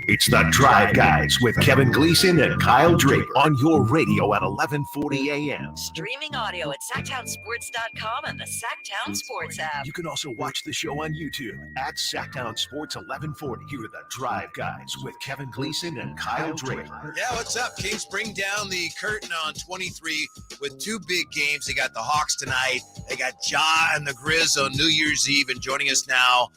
It's the Drive Guys with Kevin Gleason and Kyle Draper on your radio at 1140 a.m. Streaming audio at SactownSports.com and the Sactown Sports app. You can also watch the show on YouTube at Sactown Sports 1140. Here are the Drive Guys with Kevin Gleason and Kyle Draper. Yeah, what's up? Kings bring down the curtain on 23 with two big games. They got the Hawks tonight. They got Ja and the Grizz on New Year's Eve. And joining us now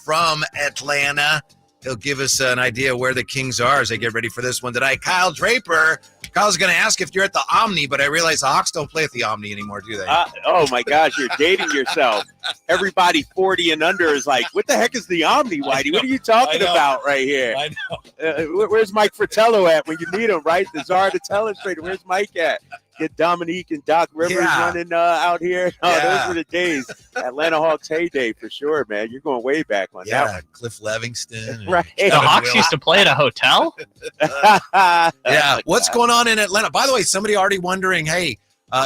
from Atlanta, he'll give us an idea where the Kings are as they get ready for this one tonight. Kyle Draper. Kyle's going to ask if you're at the Omni, but I realize the Hawks don't play at the Omni anymore, do they? Oh, my gosh, you're dating yourself. Everybody 40 and under is like, what the heck is the Omni, Whitey? What are you talking about right here? I know. Where's Mike Fratello at when you need him, right? The Czar the Telestrator. Where's Mike at? Get Dominique and Doc Rivers running out here. Oh, those were the days. Atlanta Hawks heyday for sure, man. You're going way back on that one. Cliff Livingston. Right. The Hawks used to play at a hotel? Yeah. What's going on in Atlanta? By the way, somebody already wondering, hey,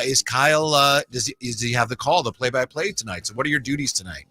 is Kyle, does he have the call, the play-by-play tonight? So what are your duties tonight?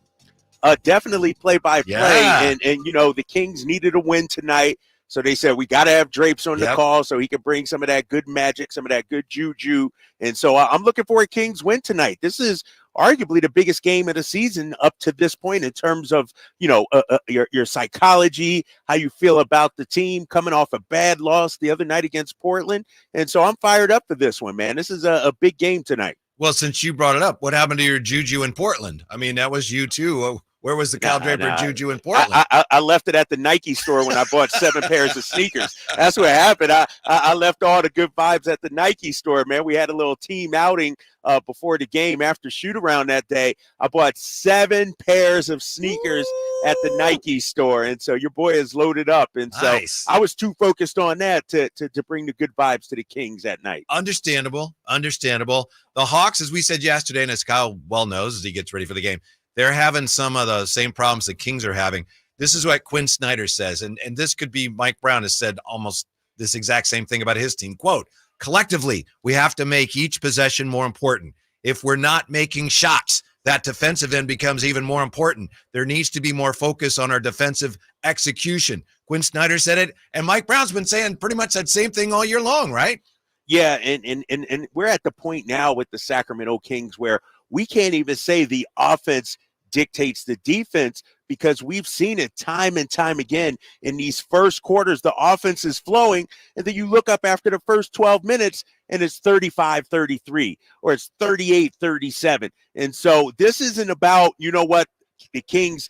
Definitely play-by-play. Yeah. And, you know, the Kings needed a win tonight. So they said, we got to have Drapes on the call so he can bring some of that good magic, some of that good juju. And so I'm looking for a Kings win tonight. This is arguably the biggest game of the season up to this point in terms of, you know, your psychology, how you feel about the team coming off a bad loss the other night against Portland. And so I'm fired up for this one, man. This is a big game tonight. Well, since you brought it up, what happened to your juju in Portland? I mean, that was you too. Where was the Kyle Draper juju in Portland? I left it at the Nike store when I bought 7 pairs of sneakers. That's what happened. I left all the good vibes at the Nike store, man. We had a little team outing before the game after shoot-around that day. I bought 7 pairs of sneakers at the Nike store, and so your boy is loaded up. And so I was too focused on that to bring the good vibes to the Kings that night. Understandable. The Hawks, as we said yesterday, and as Kyle well knows as he gets ready for the game, they're having some of the same problems the Kings are having. This is what Quinn Snyder says, and this could be Mike Brown has said almost this exact same thing about his team. Quote, collectively, we have to make each possession more important. If we're not making shots, that defensive end becomes even more important. There needs to be more focus on our defensive execution. Quinn Snyder said it, and Mike Brown's been saying pretty much that same thing all year long, right? Yeah, and we're at the point now with the Sacramento Kings where we can't even say the offense dictates the defense because we've seen it time and time again in these first quarters. The offense is flowing, and then you look up after the first 12 minutes, and it's 35-33 or it's 38-37. And so this isn't about, you know what, the Kings,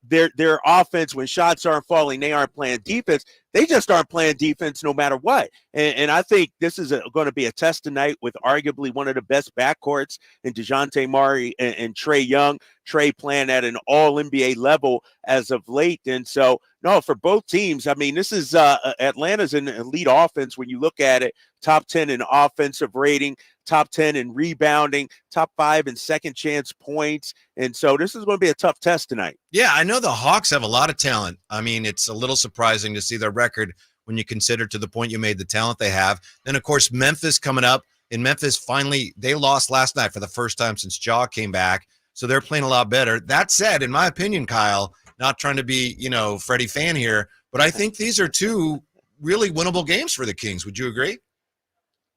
their offense, when shots aren't falling, they aren't playing defense. They just aren't playing defense no matter what. And I think this is going to be a test tonight with arguably one of the best backcourts in DeJounte Murray and Trae Young. Trae playing at an all-NBA level as of late. And so, no, for both teams, I mean, this is Atlanta's an elite offense when you look at it. Top 10 in offensive rating, top 10 in rebounding, top 5 in second chance points. And so this is going to be a tough test tonight. Yeah, I know the Hawks have a lot of talent. I mean, it's a little surprising to see their record when you consider to the point you made the talent they have. Then, of course, Memphis coming up. In Memphis, finally, they lost last night for the first time since Ja came back. So they're playing a lot better. That said, in my opinion, Kyle, not trying to be, Freddie fan here, but I think these are two really winnable games for the Kings. Would you agree?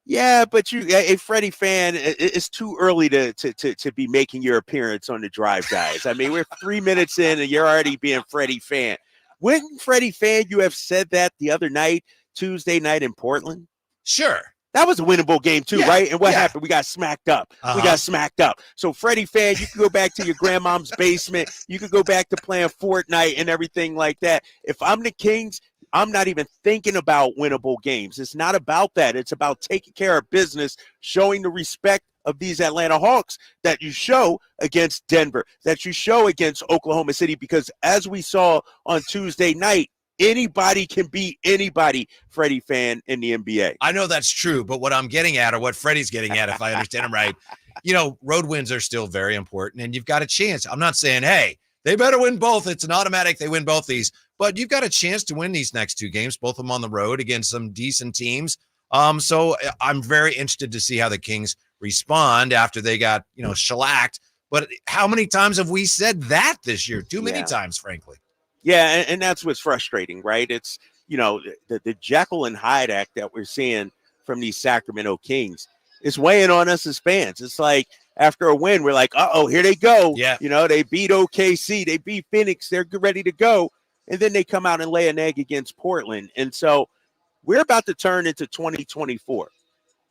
Yeah, but a Freddie fan, it's too early to be making your appearance on the Drive Guys. I mean, we're 3 minutes in and you're already being Freddie fan. Wouldn't Freddie fan you have said that the other night, Tuesday night in Portland? Sure. That was a winnable game too, right? And what happened? We got smacked up. We got smacked up. So Freddie fan, you can go back to your grandmom's basement. You could go back to playing Fortnite and everything like that. If I'm the Kings, I'm not even thinking about winnable games. It's not about that. It's about taking care of business, showing the respect of these Atlanta Hawks that you show against Denver, that you show against Oklahoma City, because as we saw on Tuesday night, anybody can beat anybody, Freddie fan, in the NBA. I know that's true, but what I'm getting at, or what Freddie's getting at, if I understand him right, road wins are still very important, and you've got a chance. I'm not saying, hey, they better win both. It's an automatic they win both these, but you've got a chance to win these next 2 games, both of them on the road against some decent teams. So I'm very interested to see how the Kings respond after they got, shellacked. But how many times have we said that this year? Too many times, frankly. Yeah, and that's what's frustrating, right? It's, the Jekyll and Hyde act that we're seeing from these Sacramento Kings is weighing on us as fans. It's like after a win, we're like, uh-oh, here they go. Yeah. They beat OKC, they beat Phoenix, they're ready to go. And then they come out and lay an egg against Portland. And so we're about to turn into 2024.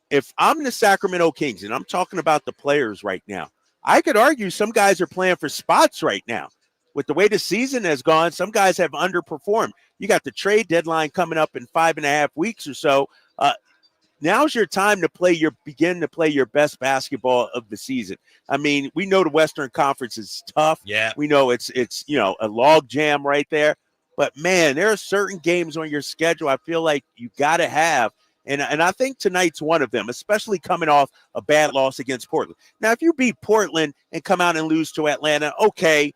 If I'm the Sacramento Kings, and I'm talking about the players right now, I could argue some guys are playing for spots right now. With the way the season has gone, some guys have underperformed. You got the trade deadline coming up in 5.5 weeks or so. Now's your time to begin to play your best basketball of the season. I mean, we know the Western Conference is tough. Yeah. We know it's a log jam right there. But man, there are certain games on your schedule I feel like you got to have. And I think tonight's one of them, especially coming off a bad loss against Portland. Now, if you beat Portland and come out and lose to Atlanta, okay,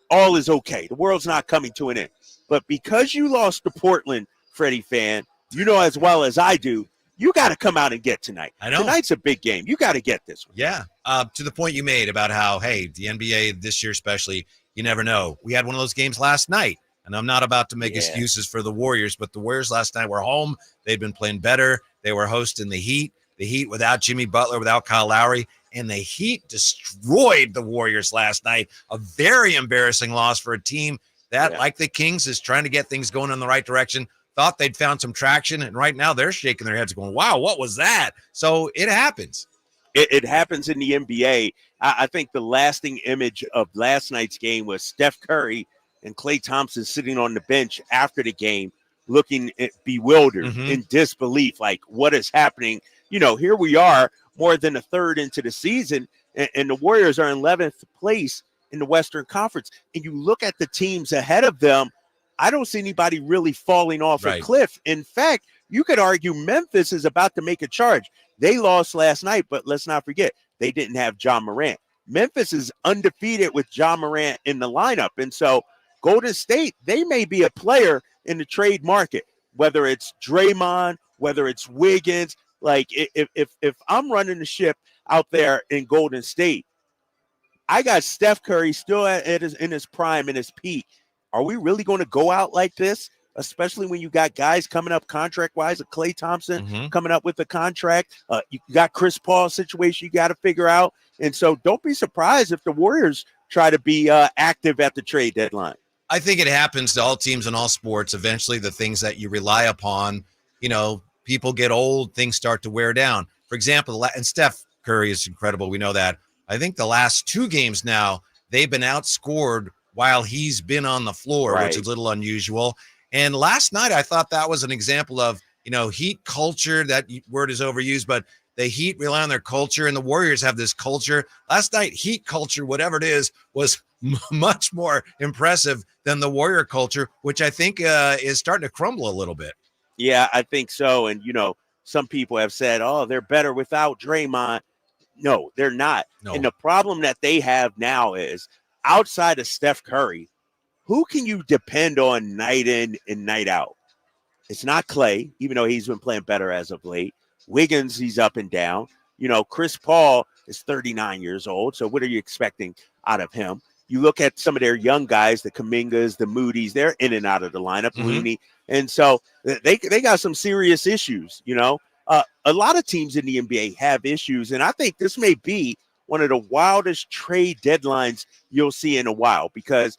all is okay. The world's not coming to an end. But because you lost to Portland, Freddie fan, as well as I do, you got to come out and get tonight. I know. Tonight's a big game. You got to get this one. Yeah. To the point you made about how, hey, the NBA this year especially, you never know. We had one of those games last night, and I'm not about to make excuses for the Warriors, but the Warriors last night were home. They'd been playing better. They were hosting the Heat without Jimmy Butler, without Kyle Lowry, and the Heat destroyed the Warriors last night. A very embarrassing loss for a team that, like the Kings, is trying to get things going in the right direction. Thought they'd found some traction, and right now they're shaking their heads going, wow, what was that? So it happens. It happens in the NBA. I think the lasting image of last night's game was Steph Curry and Klay Thompson sitting on the bench after the game looking bewildered, in disbelief, like what is happening? Here we are more than a third into the season, and the Warriors are in 11th place in the Western Conference. And you look at the teams ahead of them, I don't see anybody really falling off a cliff. In fact, you could argue Memphis is about to make a charge. They lost last night, but let's not forget, they didn't have Ja Morant. Memphis is undefeated with Ja Morant in the lineup. And so Golden State, they may be a player in the trade market, whether it's Draymond, whether it's Wiggins. Like if I'm running the ship out there in Golden State, I got Steph Curry still in his prime, in his peak. Are we really going to go out like this, especially when you got guys coming up contract-wise, Klay Thompson coming up with a contract? You got Chris Paul situation you got to figure out. And so don't be surprised if the Warriors try to be active at the trade deadline. I think it happens to all teams in all sports. Eventually, the things that you rely upon, people get old, things start to wear down. For example, and Steph Curry is incredible. We know that. I think the last 2 games now, they've been outscored while he's been on the floor, which is a little unusual. And last night, I thought that was an example of, Heat culture. That word is overused, but the Heat rely on their culture, and the Warriors have this culture. Last night, Heat culture, whatever it is, was much more impressive than the Warrior culture, which I think is starting to crumble a little bit. Yeah, I think so. And, some people have said, oh, they're better without Draymond. No, they're not. No. And the problem that they have now is, outside of Steph Curry, who can you depend on night in and night out? It's not Klay, even though he's been playing better as of late. Wiggins, he's up and down. Chris Paul is 39 years old. So what are you expecting out of him? You look at some of their young guys, the Kumingas, the Moody's, they're in and out of the lineup, Looney. And so they got some serious issues, A lot of teams in the NBA have issues. And I think this may be one of the wildest trade deadlines you'll see in a while, because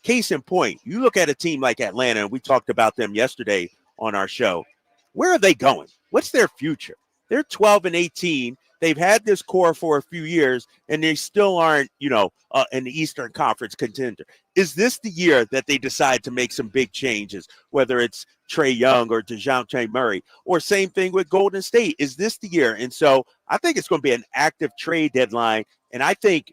case in point, you look at a team like Atlanta, and we talked about them yesterday on our show. Where are they going? What's their future? They're 12-18. They've had this core for a few years, and they still aren't, an Eastern Conference contender. Is this the year that they decide to make some big changes, whether it's Trae Young or DeJounte Murray, or same thing with Golden State? Is this the year? And so I think it's going to be an active trade deadline, and I think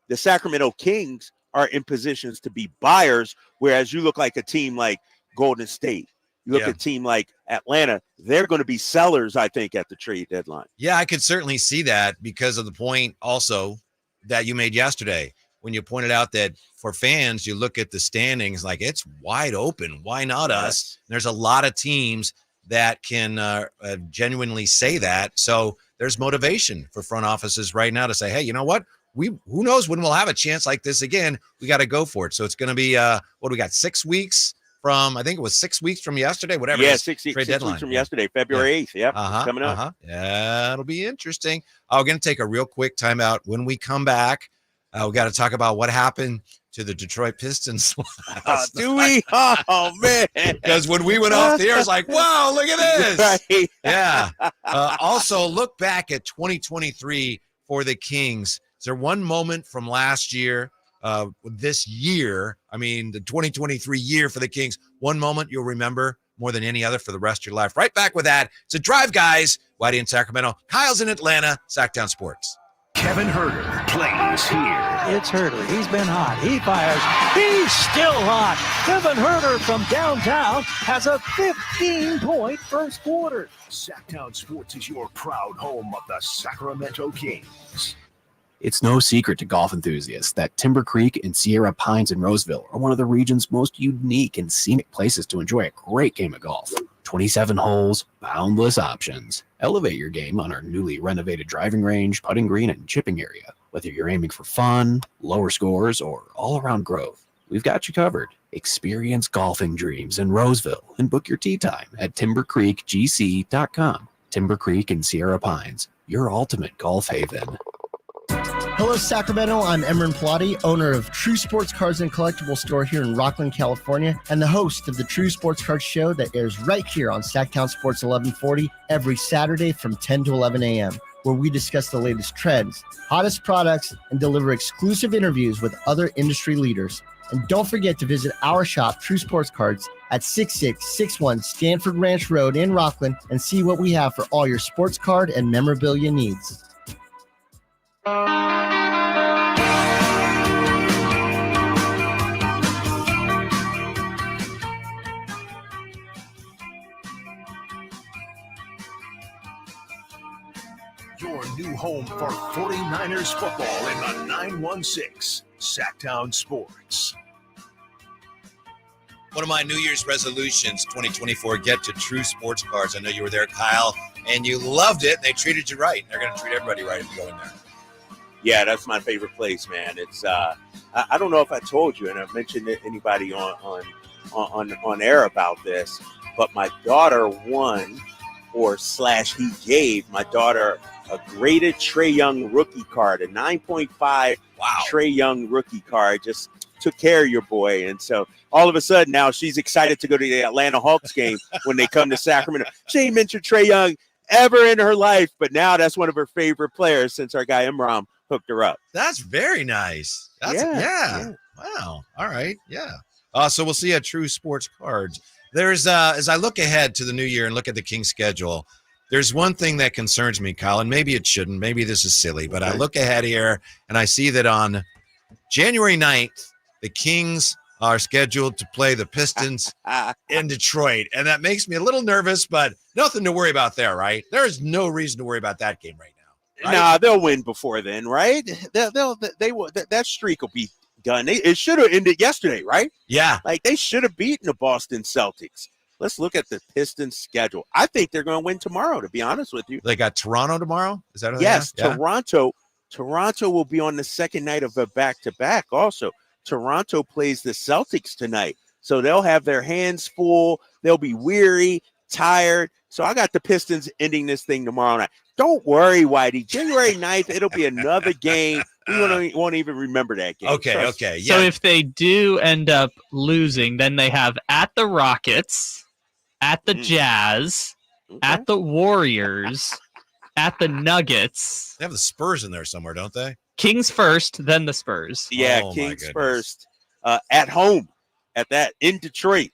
the Sacramento Kings are in positions to be buyers, whereas you look like a team like Golden State. You look at a team like Atlanta, they're going to be sellers, I think, at the trade deadline. Yeah, I could certainly see that because of the point also that you made yesterday when you pointed out that for fans, you look at the standings like it's wide open. Why not us? There's a lot of teams that can genuinely say that. So there's motivation for front offices right now to say, hey, you know what? Who knows when we'll have a chance like this again? We got to go for it. So it's going to be, what do we got, 6 weeks from, I think it was 6 weeks from yesterday, whatever. Yeah, it is, 6 trade weeks deadline. from yesterday, February 8th. Yep, it's coming up. Yeah, it'll be interesting. We're going to take a real quick timeout. When we come back, we got to talk about what happened to the Detroit Pistons. Do we? Oh, man. Because when we went off the air, it's like, wow, look at this. Right. Yeah. Also, look back at 2023 for the Kings. Is there one moment from last year, this year, I mean, the 2023 year for the Kings, one moment you'll remember more than any other for the rest of your life? Right back with that. It's a Drive, guys. Whitey in Sacramento. Kyle's in Atlanta. Sactown Sports. Kevin Herter plays here. It's Herter. He's been hot. He fires. He's still hot. Kevin Herter from downtown has a 15-point first quarter. Sactown Sports is your proud home of the Sacramento Kings. It's no secret to golf enthusiasts that Timber Creek and Sierra Pines in Roseville are one of the region's most unique and scenic places to enjoy a great game of golf. 27 holes, boundless options. Elevate your game on our newly renovated driving range, putting green, and chipping area. Whether you're aiming for fun, lower scores, or all-around growth, we've got you covered. Experience golfing dreams in Roseville and book your tee time at timbercreekgc.com. Timber Creek and Sierra Pines, your ultimate golf haven. Hello, Sacramento. I'm Emran Pilati, owner of True Sports Cards and Collectible Store here in Rockland, California, and the host of the True Sports Cards Show that airs right here on Sactown Sports 1140 every Saturday from 10 to 11 a.m., where we discuss the latest trends, hottest products, and deliver exclusive interviews with other industry leaders. And don't forget to visit our shop, True Sports Cards, at 6661 Stanford Ranch Road in Rockland and see what we have for all your sports card and memorabilia needs. Your new home for 49ers football in the 916 Sactown Sports. One of my New Year's resolutions, 2024, get to True Sports Cards. I know you were there, Kyle, and you loved it. And they treated you right. And they're going to treat everybody right if you go in there. Yeah, that's my favorite place, man. It's I don't know if I told you, and I've mentioned to anybody on air about this, but my daughter won, he gave my daughter a graded Trae Young rookie card, a 9.5 Trae Young rookie card. Just took care of your boy, and so all of a sudden now she's excited to go to the Atlanta Hawks game when they come to Sacramento. She ain't mentioned Trae Young ever in her life, but now that's one of her favorite players since our guy Imram hooked her up. That's very nice. Yeah. Wow. All right. Yeah. So we'll see at True Sports Cards. There's as I look ahead to the new year and look at the Kings schedule, there's one thing that concerns me, Kyle, and maybe it shouldn't. Maybe this is silly, but I look ahead here and I see that on January 9th, the Kings are scheduled to play the Pistons in Detroit. And that makes me a little nervous, but nothing to worry about there, right? There is no reason to worry about that game right now. Right? Nah, they'll win before then, right? They will. That streak will be done. It should have ended yesterday, right? Yeah. Like they should have beaten the Boston Celtics. Let's look at the Pistons schedule. I think they're going to win tomorrow, to be honest with you. They got Toronto tomorrow? Is that yes, yeah. Toronto will be on the second night of a back-to-back also. Toronto plays the Celtics tonight. So they'll have their hands full. They'll be weary, tired. So I got the Pistons ending this thing tomorrow night. Don't worry, Whitey. January 9th, it'll be another game. We won't even remember that game. Okay. Yeah. So if they do end up losing, then they have at the Rockets, at the Jazz, at the Warriors, at the Nuggets. They have the Spurs in there somewhere, don't they? Kings first, then the Spurs. Yeah, Kings first. At home, in Detroit.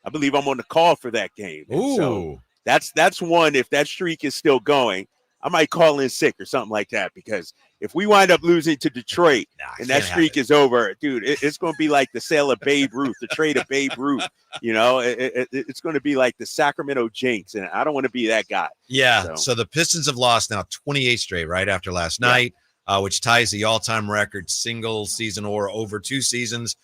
I believe I'm on the call for that game. Ooh. So that's one. If that streak is still going, I might call in sick or something like that, because if we wind up losing to Detroit and that streak is over, dude, it's going to be like the sale of Babe Ruth, the trade of Babe Ruth. You know, it's going to be like the Sacramento Jinx, and I don't want to be that guy. Yeah. So the Pistons have lost now 28 straight, right after last night, which ties the all-time record single season or over 2 seasons.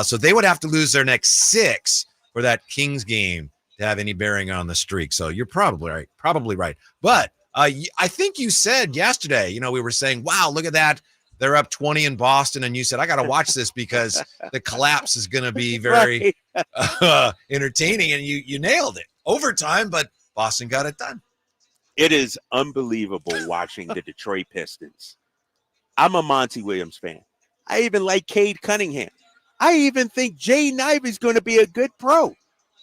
So they would have to lose their next 6 for that Kings game to have any bearing on the streak. So you're probably right. But I think you said yesterday, we were saying, wow, look at that. they're up 20 in Boston, and you said, I got to watch this because the collapse is going to be very entertaining, and you nailed it. Overtime, but Boston got it done. It is unbelievable watching the Detroit Pistons. I'm a Monty Williams fan. I even like Cade Cunningham. I even think Jay Ivey's going to be a good pro.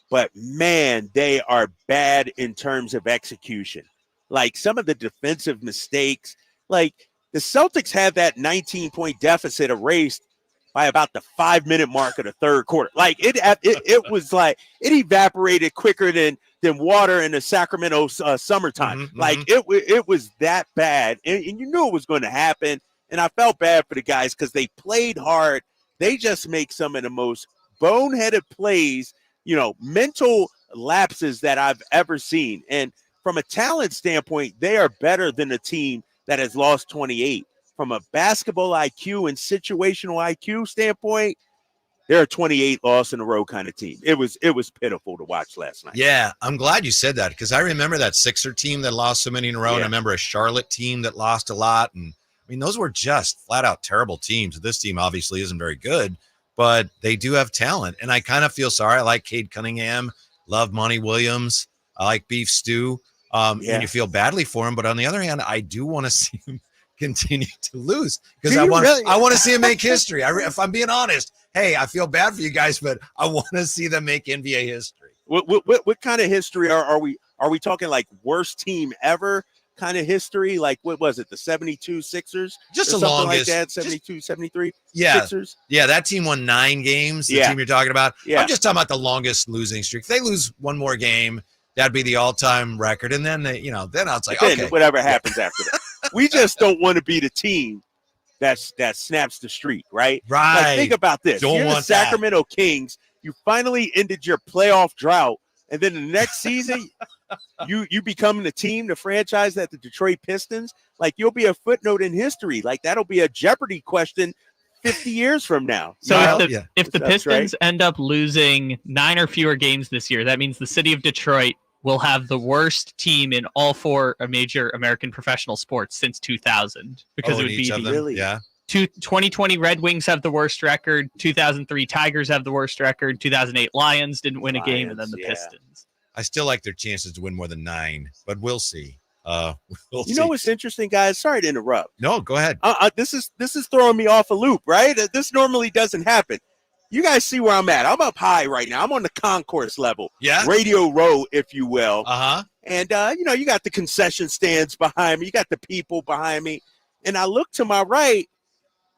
But, man, they are bad in terms of execution. Like, some of the defensive mistakes. Like, the Celtics had that 19-point deficit erased by about the 5-minute mark of the third quarter. Like, it was like it evaporated quicker than water in the Sacramento summertime. Mm-hmm, like, it was that bad. And you knew it was going to happen. And I felt bad for the guys because they played hard. They just make some of the most boneheaded plays, mental lapses that I've ever seen. And from a talent standpoint, they are better than a team that has lost 28. From a basketball IQ and situational IQ standpoint, they're a 28 loss in a row kind of team. It was pitiful to watch last night. Yeah, I'm glad you said that because I remember that Sixer team that lost so many in a row. Yeah. And I remember a Charlotte team that lost a lot. And I mean, those were just flat out terrible teams. This team obviously isn't very good, but they do have talent. And I kind of feel sorry. I like Cade Cunningham, love Monty Williams. I like Beef Stew. And you feel badly for him. But on the other hand, I do want to see him continue to lose because I want to see him make history. If I'm being honest, hey, I feel bad for you guys, but I want to see them make NBA history. What kind of history are we talking? Like worst team ever kind of history? Like what was it? The 72 Sixers? Just a something longest, like that. 72, 73 yeah, Sixers. Yeah, that team won 9 games. The team you're talking about. Yeah. I'm just talking about the longest losing streak. If they lose one more game, that'd be the all-time record. And then then I was like, okay, whatever happens after that. We just don't want to be the team that snaps the streak, right? Right. Like, think about this. Don't You're the want Sacramento Kings. You finally ended your playoff drought, and then the next season, you become the team, the franchise that the Detroit Pistons. Like you'll be a footnote in history. Like that'll be a Jeopardy question 50 years from now. So if the Pistons end up losing 9 or fewer games this year, that means the city of Detroit will have the worst team in all 4 major American professional sports since 2000 because it would be really 2020 Red Wings have the worst record, 2003 Tigers have the worst record, 2008 Lions didn't win a game, and then the Pistons. I still like their chances to win more than 9, but we'll see. Know what's interesting, guys? Sorry to interrupt. No, go ahead. This is throwing me off a loop, right? This normally doesn't happen. You guys see where I'm at. I'm up high right now. I'm on the concourse level. Yeah. Radio row, if you will. Uh-huh. And, you got the concession stands behind me. You got the people behind me. And I look to my right,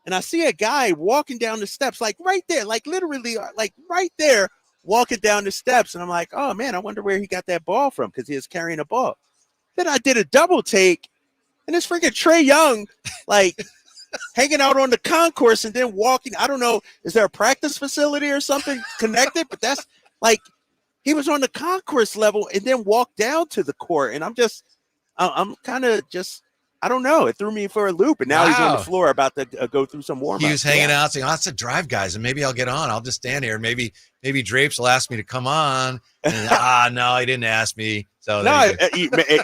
and I see a guy walking down the steps, like right there, like literally, like right there, walking down the steps. And I'm like, oh, man, I wonder where he got that ball from because he was carrying a ball. Then I did a double take, and it's freaking Trae Young, like – hanging out on the concourse and then walking. I don't know. Is there a practice facility or something connected? But that's like he was on the concourse level and then walked down to the court. And I'm kind of just, I don't know. It threw me for a loop. And now he's on the floor about to go through some warm-ups. He was hanging out saying, that's a drive, guys. And maybe I'll get on. I'll just stand here. Maybe Drapes will ask me to come on. And, no, he didn't ask me. So no,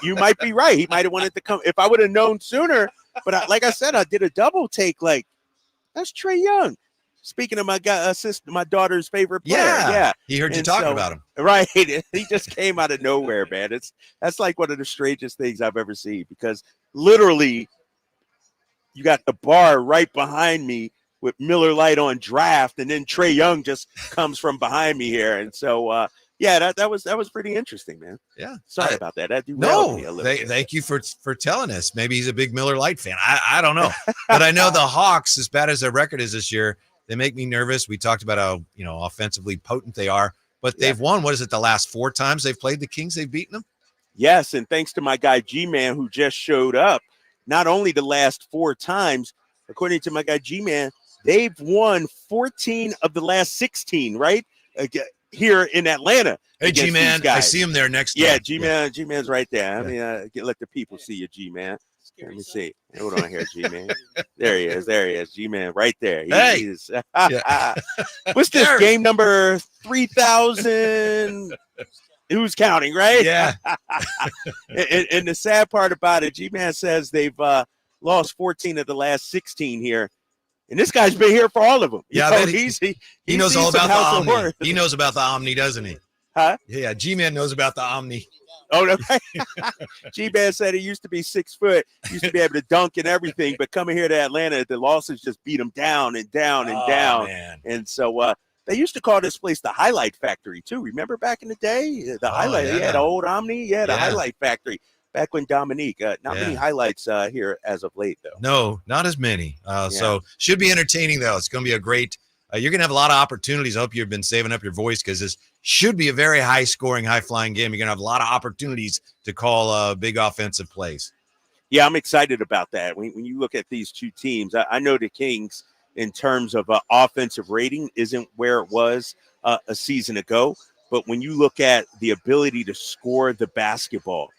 you might be right. He might have wanted to come. If I would have known sooner. But like I said, I did a double take. Like that's Trae Young. Speaking of my my daughter's favorite player. Yeah. He heard you talking about him. Right. He just came out of nowhere, man. That's like one of the strangest things I've ever seen because literally you got the bar right behind me with Miller Lite on draft, and then Trae Young just comes from behind me here. And so that was pretty interesting, man. Yeah. Sorry about that. Thank you for telling us. Maybe he's a big Miller Lite fan. I don't know. But I know the Hawks, as bad as their record is this year, they make me nervous. We talked about how, offensively potent they are, but they've won, what is it, the last 4 times they've played the Kings, they've beaten them? Yes, and thanks to my guy G-Man who just showed up, not only the last 4 times, according to my guy G-Man, they've won 14 of the last 16, right? Here in Atlanta. Hey, G-Man, I see him there next time. Yeah, G-Man, G-Man's right there. Let the people see you, G-Man. Let me see. Hold on here, G-Man. There he is, G-Man, right there. What's this, game number 3,000? Who's counting, right? Yeah. And the sad part about it, G-Man says they've lost 14 of the last 16 here. And this guy's been here for all of them. Yeah, You know, he knows all about the Omni. He He knows about the Omni, doesn't he? Huh? Yeah, G-Man knows about the Omni. Oh, no. G-Man said he used to be 6 foot, used to be able to dunk and everything, but coming here to Atlanta, the losses just beat him down and down and down. Man. And so they used to call this place the Highlight Factory, too. Remember back in the day? The Highlight, yeah. the old Omni, the Yeah. Highlight Factory. Back when Dominique, not many highlights here as of late, though. No, not as many. So should be entertaining, though. It's going to be a great you're going to have a lot of opportunities. I hope you've been saving up your voice because this should be a very high-scoring, high-flying game. You're going to have a lot of opportunities to call big offensive plays. Yeah, I'm excited about that. When you look at these two teams, I know the Kings, in terms of offensive rating, isn't where it was a season ago. But when you look at the ability to score the basketball,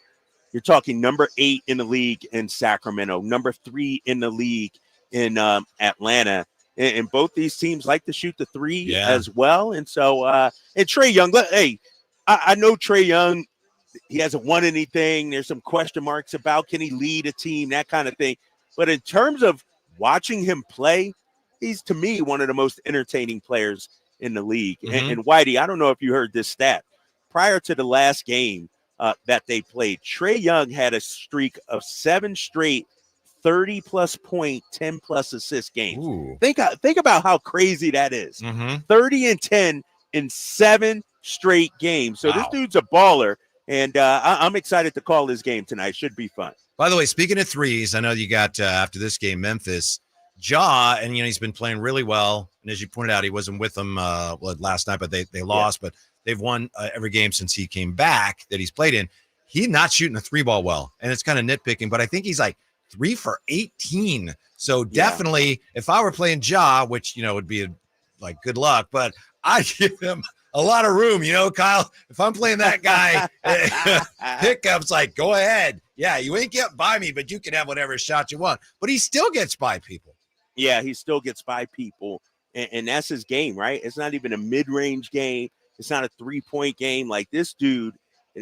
you're talking number 8 in the league in Sacramento, number 3 in the league in Atlanta. And both these teams like to shoot the three as well. And so, and Trae Young, I know Trae Young, he hasn't won anything. There's some question marks about can he lead a team, that kind of thing. But in terms of watching him play, he's, to me, one of the most entertaining players in the league. And Whitey, I don't know if you heard this stat. Prior to the last game that they played, Trae Young had a streak of 7 straight 30-plus point, 10-plus assist games. Ooh. Think about how crazy that is. 30 and 10 in 7 straight games. So this dude's a baller, and I'm excited to call this game tonight. Should be fun. By the way, speaking of threes, I know you got, after this game, Memphis. Ja, and he's been playing really well. And as you pointed out, he wasn't with them last night, but they lost. But they've won every game since he came back that he's played in. He's not shooting the 3-ball well, and it's kind of nitpicking, but I think he's like 3 for 18. So definitely, if I were playing Ja, which, would be like good luck, but I give him a lot of room, Kyle. If I'm playing that guy, pickups, like, go ahead. Yeah, you ain't get by me, but you can have whatever shot you want. But he still gets by people. Yeah, he still gets by people, and that's his game, right? It's not even a mid-range game. It's not a 3-point game. Like this dude,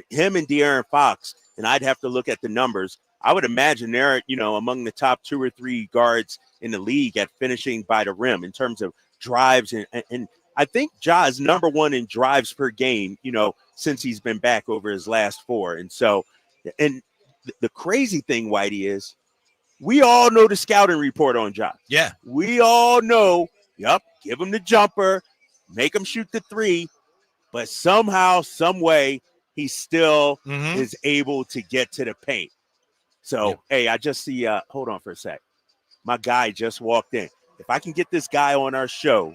him and De'Aaron Fox, and I'd have to look at the numbers. I would imagine they're, among the top 2 or 3 guards in the league at finishing by the rim in terms of drives. And I think Ja is number 1 in drives per game, since he's been back over his last 4. And so, and the crazy thing, Whitey, is we all know the scouting report on Ja. Yeah. We all know, give him the jumper, make him shoot the 3, but somehow, some way, he still is able to get to the paint. So, hey, I just see, hold on for a sec. My guy just walked in. If I can get this guy on our show,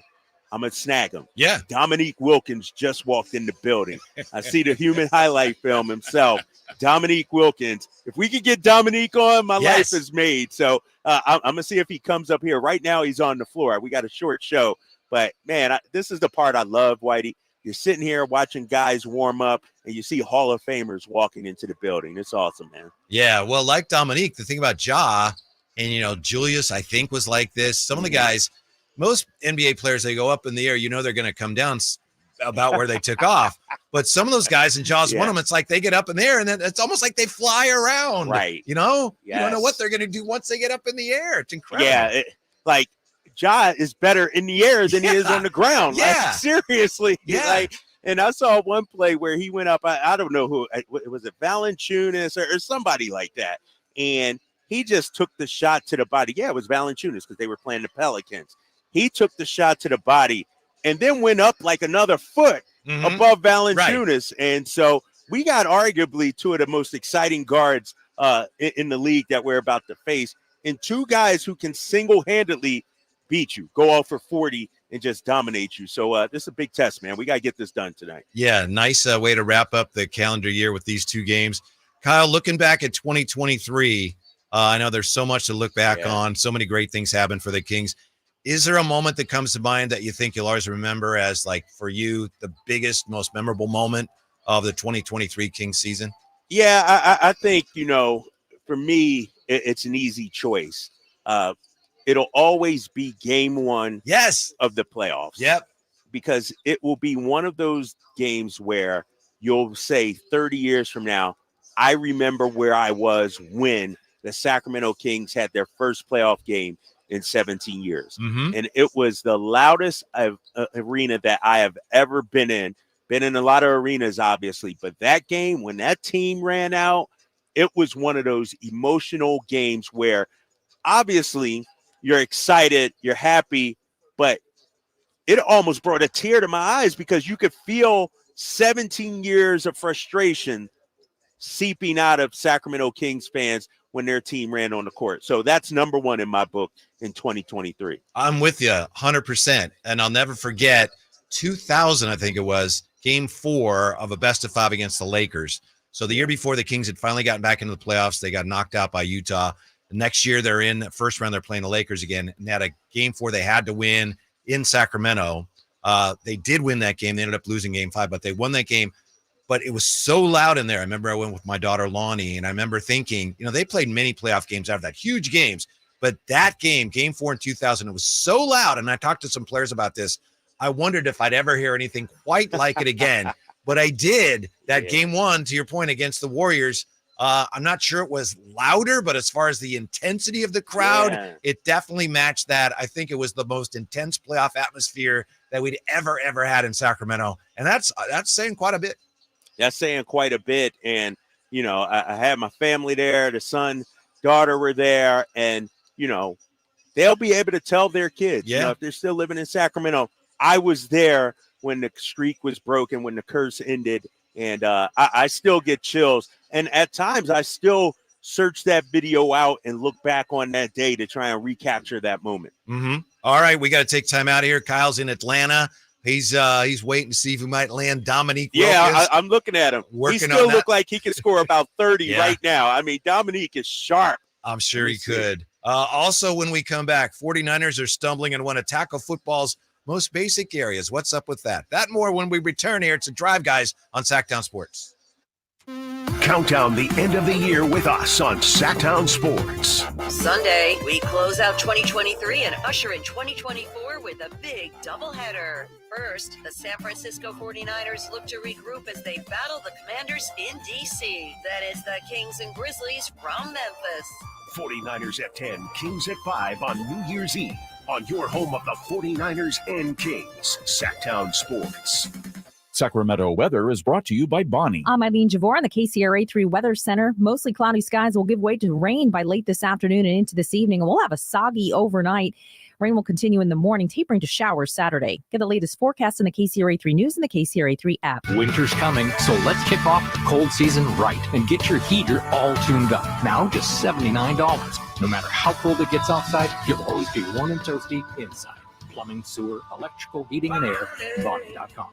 I'm going to snag him. Yeah. Dominique Wilkins just walked in the building. I see the human highlight film himself, Dominique Wilkins. If we could get Dominique on, my life is made. So I'm going to see if he comes up here. Right now, he's on the floor. We got a short show. But, man, this is the part I love, Whitey. You're sitting here watching guys warm up, and you see Hall of Famers walking into the building. It's awesome, man. Yeah, well, like Dominique, the thing about Ja, and, Julius, I think, was like this. Some of the guys, most NBA players, they go up in the air, they're going to come down about where they took off. But some of those guys, and Ja's one of them, it's like they get up in the air, and then it's almost like they fly around. Right. You don't know what they're going to do once they get up in the air. It's incredible. Yeah, Ja is better in the air than he is on the ground. Yeah. Like, seriously. Yeah. And I saw one play where he went up. I don't know who. Was it Valanciunas or somebody like that? And he just took the shot to the body. Yeah, it was Valanciunas because they were playing the Pelicans. He took the shot to the body and then went up like another foot above Valanciunas. Right. And so we got arguably 2 of the most exciting guards in the league that we're about to face, and 2 guys who can single-handedly beat you, go out for 40, and just dominate you. So this is a big test, man. We got to get this done tonight. Yeah, nice way to wrap up the calendar year with these 2 games. Kyle, looking back at 2023, I know there's so much to look back on. So many great things happened for the Kings. Is there a moment that comes to mind that you think you'll always remember as, like, for you, the biggest, most memorable moment of the 2023 Kings season? Yeah, I think, for me, it's an easy choice. It'll always be game 1 of the playoffs. Yep. Because it will be one of those games where you'll say 30 years from now, I remember where I was when the Sacramento Kings had their first playoff game in 17 years. Mm-hmm. And it was the loudest arena that I have ever been in. Been in a lot of arenas, obviously, but that game, when that team ran out, it was one of those emotional games where obviously you're excited, you're happy, but it almost brought a tear to my eyes because you could feel 17 years of frustration seeping out of Sacramento Kings fans when their team ran on the court. So that's number one in my book in 2023. I'm with you 100%. And I'll never forget 2000, I think it was, game 4 of a best of 5 against the Lakers. So the year before, the Kings had finally gotten back into the playoffs. They got knocked out by Utah. The next year, they're in the first round. They're playing the Lakers again. And they had a game 4 they had to win in Sacramento. They did win that game. They ended up losing game 5, but they won that game. But it was so loud in there. I remember I went with my daughter, Lonnie, and I remember thinking, they played many playoff games after that, huge games. But that game 4 in 2000, it was so loud. And I talked to some players about this. I wondered if I'd ever hear anything quite like it again. But I did. That game 1, to your point, against the Warriors, I'm not sure it was louder, but as far as the intensity of the crowd, it definitely matched that. I think it was the most intense playoff atmosphere that we'd ever had in Sacramento. And that's saying quite a bit. That's saying quite a bit. And, I had my family there. The son, daughter were there. And, they'll be able to tell their kids, if they're still living in Sacramento, I was there when the streak was broken, when the curse ended. And I still get chills. And at times I still search that video out and look back on that day to try and recapture that moment. Mm-hmm. All right, we got to take time out of here. Kyle's in Atlanta. He's waiting to see if he might land Dominique. Yeah, I'm looking at him. He still look like he can score about 30 right now. I mean, Dominique is sharp. I'm sure he could. Also, when we come back, 49ers are stumbling and want to tackle football's most basic areas. What's up with that? That more when we return here to Drive Guys on Sactown Sports. Count down the end of the year with us on Sactown Sports. Sunday, we close out 2023 and usher in 2024 with a big doubleheader. First, the San Francisco 49ers look to regroup as they battle the Commanders in D.C. Then it's the Kings and Grizzlies from Memphis. 49ers at 10, Kings at 5 on New Year's Eve on your home of the 49ers and Kings, Sactown Sports. Sacramento weather is brought to you by Bonnie. I'm Eileen Javor in the KCRA 3 Weather Center. Mostly cloudy skies will give way to rain by late this afternoon and into this evening, and we'll have a soggy overnight. Rain will continue in the morning, tapering to showers Saturday. Get the latest forecast in the KCRA 3 News and the KCRA 3 app. Winter's coming, so let's kick off the cold season right and get your heater all tuned up. Now just $79. No matter how cold it gets outside, you'll always be warm and toasty inside. Plumbing, sewer, electrical, heating, and air, Bonnie.com.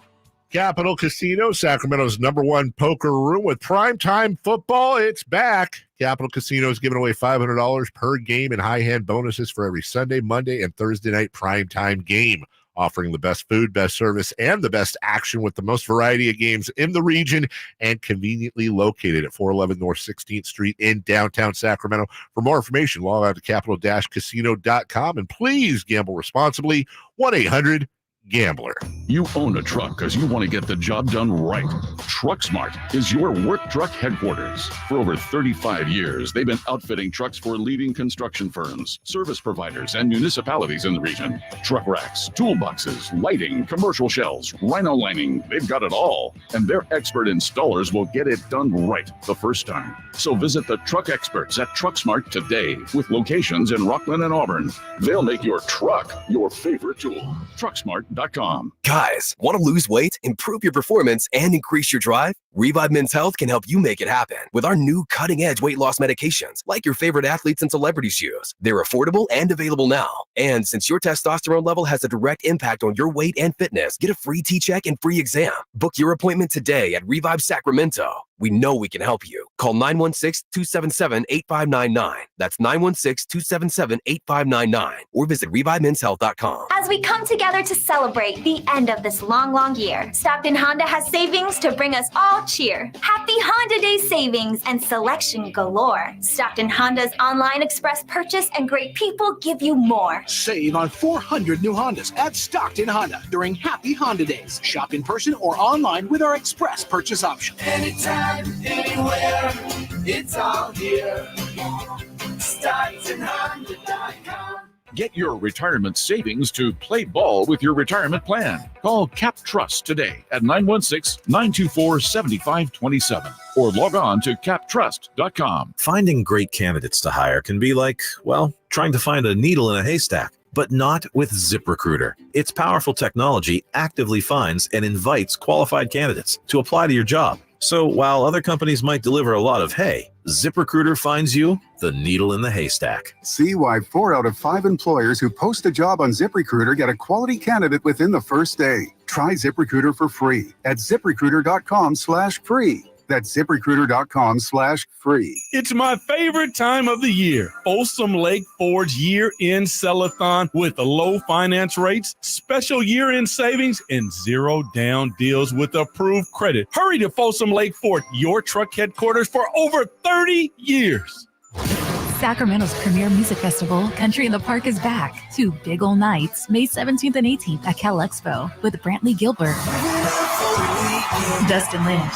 Capital Casino, Sacramento's #1 poker room with primetime football. It's back. Capital Casino is giving away $500 per game and high hand bonuses for every Sunday, Monday, and Thursday night primetime game. Offering the best food, best service, and the best action with the most variety of games in the region and conveniently located at 411 North 16th Street in downtown Sacramento. For more information, log on to capital-casino.com and please gamble responsibly. 1-800-GAMBLER. You own a truck because you want to get the job done right. TruckSmart is your work truck headquarters. For over 35 years, they've been outfitting trucks for leading construction firms, service providers, and municipalities in the region. Truck racks, toolboxes, lighting, commercial shells, rhino lining, they've got it all. And their expert installers will get it done right the first time. So visit the truck experts at TruckSmart today with locations in Rockland and Auburn. They'll make your truck your favorite tool. TruckSmart.com. Guys, want to lose weight, improve your performance, and increase your drive? Revive Men's Health can help you make it happen with our new cutting-edge weight loss medications like your favorite athletes and celebrities use. They're affordable and available now. And since your testosterone level has a direct impact on your weight and fitness, get a free T-check and free exam. Book your appointment today at Revive Sacramento. We know we can help you. Call 916-277-8599. That's 916-277-8599. Or visit ReviveMen'sHealth.com. As we come together to celebrate the end of this long, long year, Stockton Honda has savings to bring us all cheer. Happy Honda Day savings and selection galore. Stockton Honda's online express purchase and great people give you more. Save on 400 new Hondas at Stockton Honda during Happy Honda Days. Shop in person or online with our express purchase option. Anytime, anywhere, it's all here. StocktonHonda.com. Get your retirement savings to play ball with your retirement plan. Call Cap Trust today at 916-924-7527 or log on to captrust.com. Finding great candidates to hire can be like, well, trying to find a needle in a haystack, but not with ZipRecruiter. Its powerful technology actively finds and invites qualified candidates to apply to your job. So while other companies might deliver a lot of hay, ZipRecruiter finds you the needle in the haystack. See why 4 out of 5 employers who post a job on ZipRecruiter get a quality candidate within the first day. Try ZipRecruiter for free at ZipRecruiter.com/free. That's ZipRecruiter.com/free. It's my favorite time of the year. Folsom Lake Ford's year-end sell-a-thon with the low finance rates, special year-end savings, and zero down deals with approved credit. Hurry to Folsom Lake Ford, your truck headquarters for over 30 years. Sacramento's premier music festival, Country in the Park, is back. 2 big ol' nights, May 17th and 18th at Cal Expo with Brantley Gilbert, Dustin Lynch,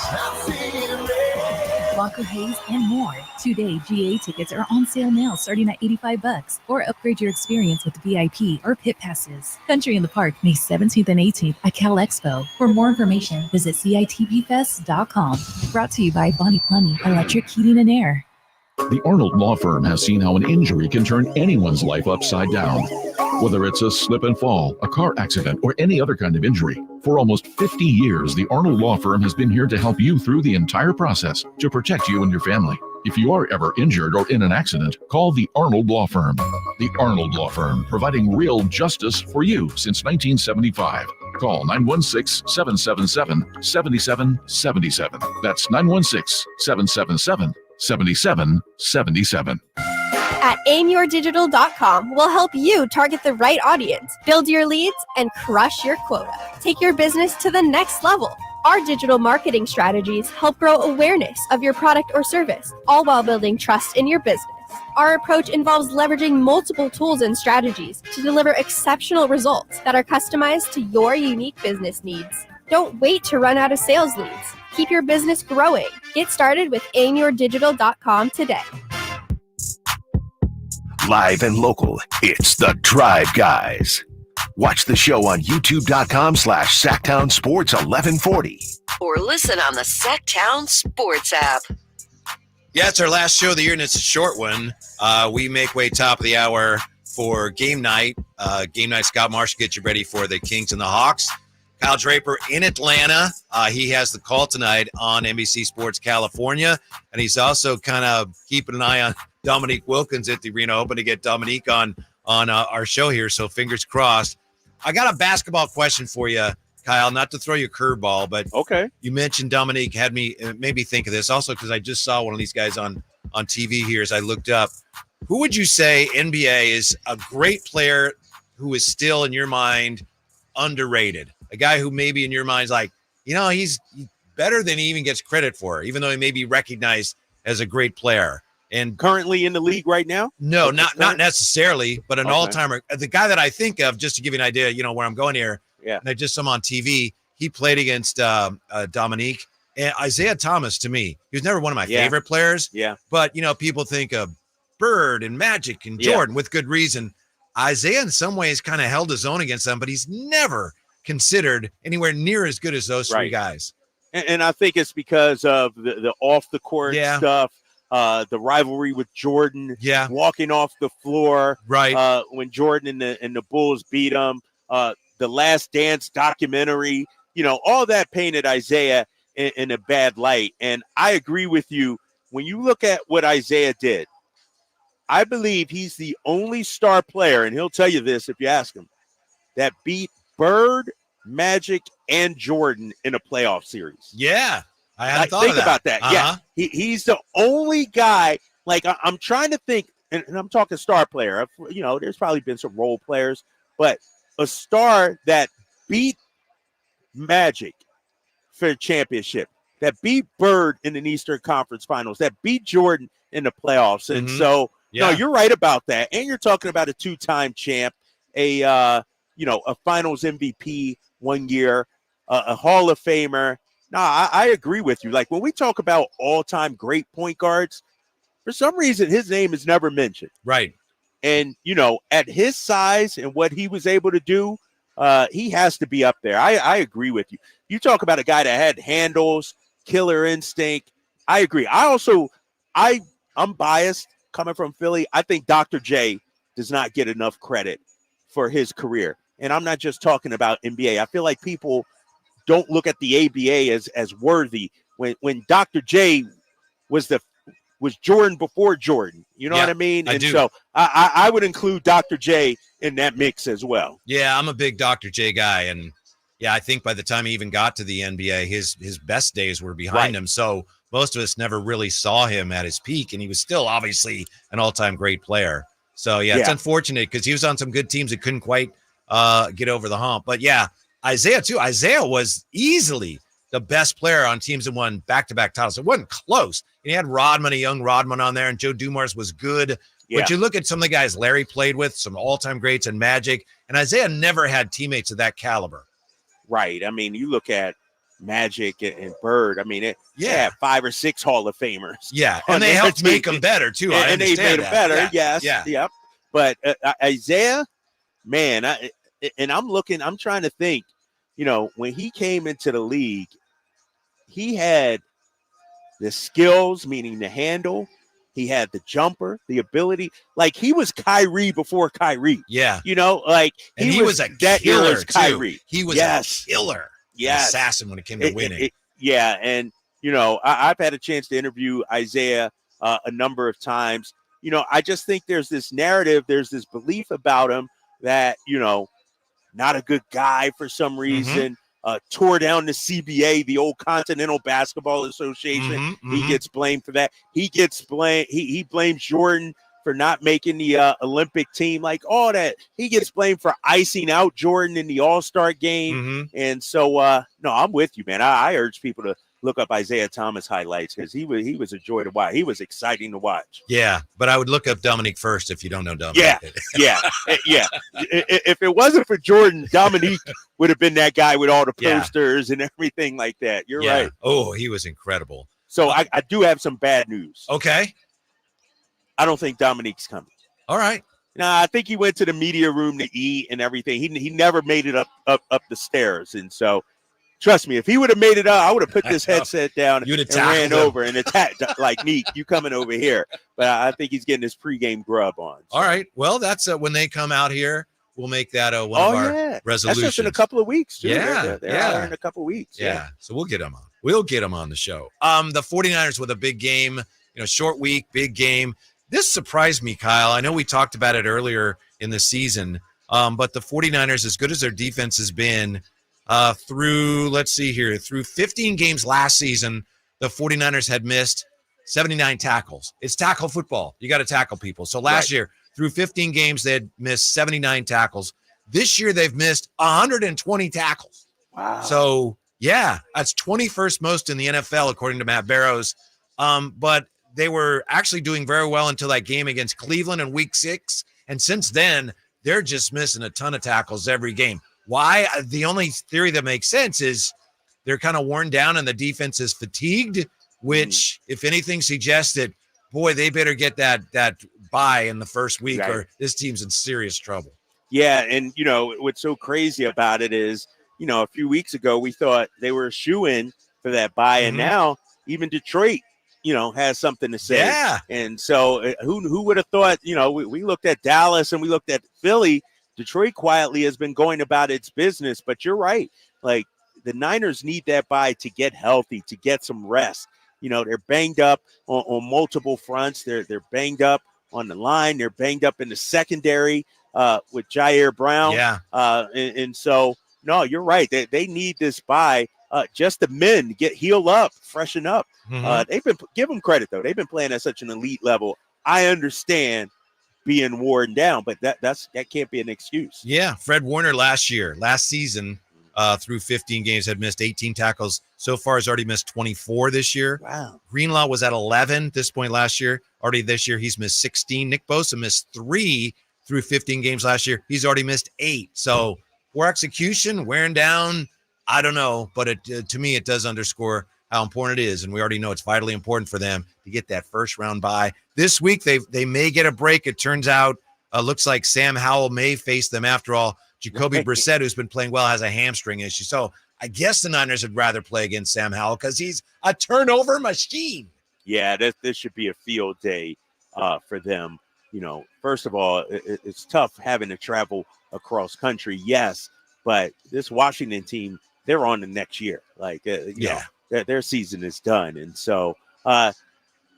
Walker Hayes, and more. 2-day GA tickets are on sale now starting at $85 or upgrade your experience with VIP or pit passes. Country in the Park, May 17th and 18th at Cal Expo. For more information, visit CITVFest.com. Brought to you by Bonnie Plumbing, Electric Heating and Air. The Arnold Law Firm has seen how an injury can turn anyone's life upside down. Whether it's a slip and fall, a car accident, or any other kind of injury. For almost 50 years, the Arnold Law Firm has been here to help you through the entire process to protect you and your family. If you are ever injured or in an accident, call the Arnold Law Firm. The Arnold Law Firm, providing real justice for you since 1975. Call 916-777-7777. That's 916-777-7777. At aimyourdigital.com, we'll help you target the right audience, build your leads, and crush your quota. Take your business to the next level. Our digital marketing strategies help grow awareness of your product or service, all while building trust in your business. Our approach involves leveraging multiple tools and strategies to deliver exceptional results that are customized to your unique business needs. Don't wait to run out of sales leads. Keep your business growing. Get started with aimyourdigital.com today. Live and local, it's the Drive Guys. Watch the show on youtube.com/Sactown Sports 1140. Or listen on the Sactown Sports app. Yeah, it's our last show of the year, and it's a short one. We make way top of the hour for game night. Game night, Scott Marshall gets you ready for the Kings and the Hawks. Kyle Draper in Atlanta. He has the call tonight on NBC Sports California, and he's also kind of keeping an eye on Dominique Wilkins at the Arena, hoping to get Dominique on our show here, so fingers crossed. I got a basketball question for you, Kyle, not to throw you a curveball, but okay. You mentioned Dominique made me think of this also because I just saw one of these guys on TV here as I looked up. Who would you say NBA is a great player who is still in your mind underrated? A guy who maybe in your mind is like, he's better than he even gets credit for, even though he may be recognized as a great player. And currently in the league right now? No, not necessarily, but an all-timer. The guy that I think of, just to give you an idea, where I'm going here. Yeah. And I just saw him on TV. He played against Dominique and Isaiah Thomas. To me, he was never one of my favorite players. Yeah. But people think of Bird and Magic and Jordan with good reason. Isaiah, in some ways, kind of held his own against them, but he's never considered anywhere near as good as those three guys. And I think it's because of the off the court stuff. The rivalry with Jordan, walking off the floor, right? When Jordan and the Bulls beat him, the Last Dance documentary, all that painted Isaiah in a bad light. And I agree with you. When you look at what Isaiah did, I believe he's the only star player, and he'll tell you this if you ask him, that beat Bird, Magic, and Jordan in a playoff series. Yeah. I hadn't thought of that. Think about that. Yeah, he's the only guy. Like I'm trying to think, and I'm talking star player. There's probably been some role players, but a star that beat Magic for the championship, that beat Bird in the Eastern Conference Finals, that beat Jordan in the playoffs, and so no, you're right about that. And you're talking about a 2-time champ, a Finals MVP one year, a Hall of Famer. No, I agree with you. Like when we talk about all-time great point guards, For some reason, his name is never mentioned. Right. And, at his size and what he was able to do, he has to be up there. I agree with you. You talk about a guy that had handles, killer instinct. I agree. I'm biased coming from Philly. I think Dr. J does not get enough credit for his career. And I'm not just talking about NBA. I feel like people don't look at the ABA as worthy. When Dr. J was Jordan before Jordan. You know what I mean? And so I would include Dr. J in that mix as well. Yeah, I'm a big Dr. J guy. And yeah, I think by the time he even got to the NBA, his best days were behind him. So most of us never really saw him at his peak, and he was still obviously an all-time great player. So yeah, it's unfortunate because he was on some good teams that couldn't quite get over the hump. But yeah, Isaiah too. Isaiah was easily the best player on teams that won back-to-back titles. It wasn't close. And he had Rodman, a young Rodman on there, and Joe Dumars was good. Yeah. But you look at some of the guys Larry played with, some all-time greats and Magic, and Isaiah never had teammates of that caliber. Right. I mean, you look at Magic and Bird. I mean, they had 5 or 6 Hall of Famers. Yeah, and they helped make them better, too. And they made them better, yes. Yeah. Yep. But Isaiah, man, I'm trying to think, when he came into the league, he had the skills, meaning the handle. He had the jumper, the ability. Like, he was Kyrie before Kyrie. Yeah. He was a killer, Kyrie. Too. He was a killer. Yes. An assassin when it came to winning. And, I've had a chance to interview Isaiah a number of times. I just think there's this narrative, there's this belief about him that, not a good guy for some reason. Tore down the CBA, the old Continental Basketball Association. He gets blamed for that. He gets blamed. He blames Jordan for not making the Olympic team, like all that. He gets blamed for icing out Jordan in the All-Star game. And so, no, I'm with you, man. I urge people to look up Isaiah Thomas highlights because he was a joy to watch. He was exciting to watch. Yeah, but I would look up Dominique first if you don't know Dominique. Yeah. If it wasn't for Jordan, Dominique would have been that guy with all the posters and everything like that. You're right. Oh, he was incredible. So I do have some bad news. Okay. I don't think Dominique's coming. All right. Nah, I think he went to the media room to eat and everything. He never made it up the stairs, and so. Trust me, if he would have made it up, I would have put this headset down and ran over and attacked like Neek. You coming over here? But I think he's getting his pregame grub on. So. All right. Well, that's when they come out here. We'll make that one of our resolutions. That's just in a couple of weeks, too. Yeah, they're out here in a couple of weeks. Yeah. So we'll get them on. We'll get them on the show. The 49ers with a big game. Short week, big game. This surprised me, Kyle. I know we talked about it earlier in the season, but the 49ers, as good as their defense has been. Through 15 games last season, the 49ers had missed 79 tackles. It's tackle football. You got to tackle people. So last year, through 15 games, they had missed 79 tackles. This year, they've missed 120 tackles. Wow. So, yeah, that's 21st most in the NFL, according to Matt Barrows. But they were actually doing very well until that game against Cleveland in week 6. And since then, they're just missing a ton of tackles every game. Why? The only theory that makes sense is they're kind of worn down and the defense is fatigued, which, if anything, suggests that, boy, they better get that bye in the first week or this team's in serious trouble. Yeah, and, what's so crazy about it is, a few weeks ago we thought they were a shoo-in for that bye, and now even Detroit, has something to say. Yeah. And so who would have thought, we looked at Dallas and we looked at Philly. Detroit quietly has been going about its business, but you're right. Like, the Niners need that bye to get healthy, to get some rest. They're banged up on multiple fronts. They're banged up on the line. They're banged up in the secondary with Jair Brown. Yeah. And so, no, you're right. They need this bye. Just the men get healed up, freshen up. Give them credit, though. They've been playing at such an elite level. I understand being worn down, but that can't be an excuse. Yeah, Fred Warner last season, through 15 games had missed 18 tackles. So far has already missed 24 this year. Wow. Greenlaw was at 11 this point last year. Already this year he's missed 16. Nick Bosa missed 3 through 15 games last year. He's already missed 8. So poor execution, wearing down, I don't know, but to me it does underscore how important it is, and we already know it's vitally important for them to get that first round bye. This week, they may get a break. It turns out, looks like Sam Howell may face them after all. Jacoby Brissett, who's been playing well, has a hamstring issue. So I guess the Niners would rather play against Sam Howell because he's a turnover machine. Yeah, this should be a field day for them. First of all, it's tough having to travel across country, yes, but this Washington team, they're on the next year. Their season is done. And so